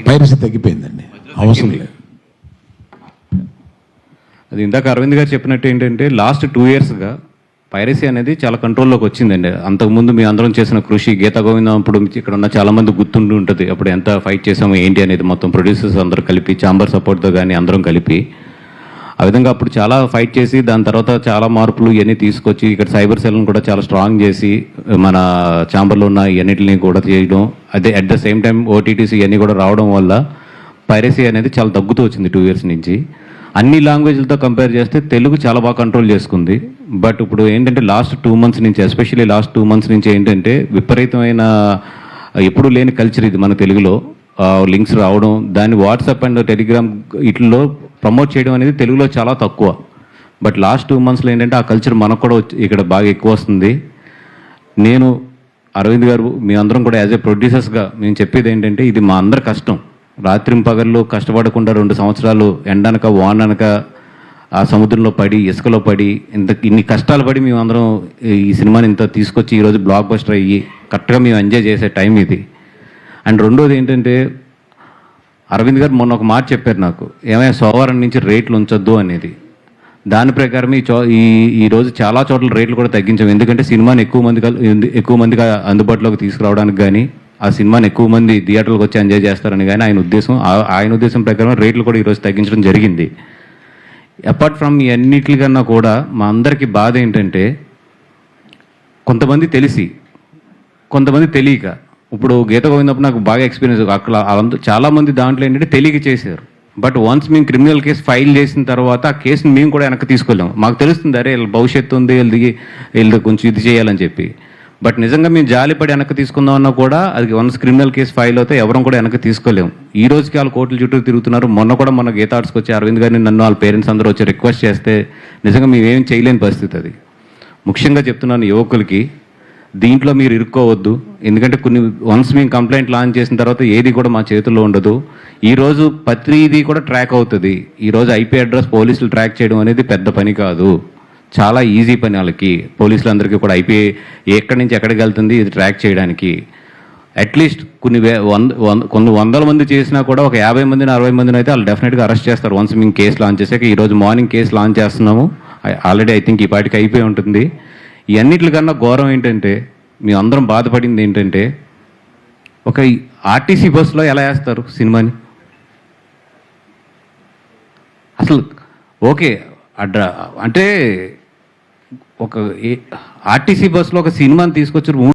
Piracy తగ్గిపోయిందండి, అవసరం లేదు. అది ఇందాక అరవింద్ గారు చెప్పినట్టు ఏంటంటే లాస్ట్ 2 yearsగా పైరసీ అనేది చాలా కంట్రోల్లోకి వచ్చిందండి. అంతకుముందు మీ అందరం చేసిన కృషి, గీతా గోవిందం అప్పుడు ఇక్కడ ఉన్న చాలామంది గుర్తుండి ఉంటుంది అప్పుడు ఎంత ఫైట్ చేసాము ఏంటి అనేది, మొత్తం ప్రొడ్యూసర్స్ అందరూ కలిపి, ఛాంబర్ సపోర్ట్తో కానీ అందరం కలిపి ఆ విధంగా అప్పుడు చాలా ఫైట్ చేసి దాని తర్వాత చాలా మార్పులు ఇవన్నీ తీసుకొచ్చి ఇక్కడ సైబర్ సెల్ని కూడా చాలా స్ట్రాంగ్ చేసి మన ఛాంబర్లో ఉన్న ఇవన్నిటిని కూడా చేయడం, అదే అట్ ద సేమ్ టైం ఓటీటీసీ ఇవన్నీ కూడా రావడం వల్ల పైరసీ అనేది చాలా తగ్గుతూ వచ్చింది 2 years నుంచి. అన్ని లాంగ్వేజ్లతో కంపేర్ చేస్తే తెలుగు చాలా బాగా కంట్రోల్ చేసుకుంది. బట్ ఇప్పుడు ఏంటంటే లాస్ట్ 2 months నుంచి, ఎస్పెషల్లీ లాస్ట్ 2 months నుంచి ఏంటంటే విపరీతమైన ఎప్పుడు లేని కల్చర్ ఇది మన తెలుగులో. లింక్స్ రావడం, దాన్ని వాట్సాప్ అండ్ టెలిగ్రామ్ వీటిల్లో ప్రమోట్ చేయడం అనేది తెలుగులో చాలా తక్కువ. బట్ లాస్ట్ 2 monthsలో ఏంటంటే ఆ కల్చర్ మనకు కూడా ఇక్కడ బాగా ఎక్కువ వస్తుంది. నేను అరవింద్ గారు మీ అందరం కూడా యాజ్ ఏ ప్రొడ్యూసర్స్గా మేము చెప్పేది ఏంటంటే ఇది మా అందరి కష్టం. రాత్రి పగళ్ళు కష్టపడకుండా 2 సంవత్సరాలు ఎండనక వాననక ఆ సముద్రంలో పడి ఇసుకలో పడి ఇన్ని కష్టాలు పడి మేము అందరం ఈ సినిమాని ఇంత తీసుకొచ్చి ఈరోజు బ్లాక్ బస్టర్ అయ్యి కరెక్ట్గా మేము ఎంజాయ్ చేసే టైం ఇది. అండ్ రెండోది ఏంటంటే అరవింద్ గారు మొన్న ఒక మాట చెప్పారు నాకు, ఏమైనా సోమవారం నుంచి రేట్లు ఉంచొద్దు అనేది. దాని ప్రకారం ఈరోజు చాలా చోట్ల రేట్లు కూడా తగ్గించాము. ఎందుకంటే సినిమాని ఎక్కువ మందిగా అందుబాటులోకి తీసుకురావడానికి కానీ, ఆ సినిమాని ఎక్కువ మంది థియేటర్లకు వచ్చి ఎంజాయ్ చేస్తారని కానీ ఆయన ఉద్దేశం ప్రకారం రేట్లు కూడా ఈరోజు తగ్గించడం జరిగింది. అపార్ట్ ఫ్రమ్ ఈ అన్నిటికన్నా కూడా మా అందరికీ బాధ ఏంటంటే కొంతమంది తెలిసి కొంతమంది తెలియక, ఇప్పుడు గీత గోవిందప్పుడు నాకు బాగా ఎక్స్పీరియన్స్, అక్కడ చాలామంది దాంట్లో ఏంటంటే తెలియక చేశారు. బట్ వన్స్ మేము క్రిమినల్ కేసు ఫైల్ చేసిన తర్వాత ఆ కేసుని మేము కూడా వెనక్కి తీసుకెళ్ళాము. మాకు తెలుస్తుంది అరే వీళ్ళ భవిష్యత్తు ఉంది, వీళ్ళది కొంచెం ఇది చేయాలని చెప్పి. బట్ నిజంగా మేము జాలిపడి వెనక్కి తీసుకుందామన్నా కూడా అది వన్స్ క్రిమినల్ కేసు ఫైల్ అయితే ఎవరం కూడా వెనక్కి తీసుకోలేము. ఈ రోజుకి వాళ్ళు కోర్టుల చుట్టూ తిరుగుతున్నారు. మొన్న కూడా మన గీతా ఆర్ట్స్కి వచ్చి అరవింద్ గారిని నన్ను వాళ్ళ పేరెంట్స్ అందరూ వచ్చి రిక్వెస్ట్ చేస్తే నిజంగా మేమేం చేయలేని పరిస్థితి అది. ముఖ్యంగా చెప్తున్నాను యువకులకి, దీంట్లో మీరు ఇరుక్కోవద్దు. ఎందుకంటే వన్స్ మేము కంప్లైంట్ లాంచ్ చేసిన తర్వాత ఏది కూడా మా చేతుల్లో ఉండదు. ఈరోజు ప్రతిదీ కూడా ట్రాక్ అవుతుంది. ఈరోజు ఐపీ అడ్రస్ పోలీసులు ట్రాక్ చేయడం అనేది పెద్ద పని కాదు, చాలా ఈజీ పని వాళ్ళకి. పోలీసులందరికీ కూడా ఐపీ ఎక్కడి నుంచి ఎక్కడికి వెళ్తుంది ఇది ట్రాక్ చేయడానికి. అట్లీస్ట్ కొన్ని వందల మంది చేసినా కూడా ఒక 50 మందిని 60 మందిని అయితే వాళ్ళు డెఫినెట్గా అరెస్ట్ చేస్తారు వన్స్ మేము కేసు లాంచ్ చేసాక. ఈరోజు మార్నింగ్ కేసు లాంచ్ చేస్తున్నాము, ఆల్రెడీ ఐ థింక్ ఈ పాటికి అయిపోయి ఉంటుంది. ఈ అన్నిటికన్నా ఘోరం ఏంటంటే మేము అందరం బాధపడింది ఏంటంటే ఒక ఆర్టీసీ బస్సులో ఎలా వేస్తారు సినిమాని అసలు. ఓకే అంటే ఒక ఆర్టీసీ బస్సులో ఒక సినిమాని తీసుకొచ్చారు.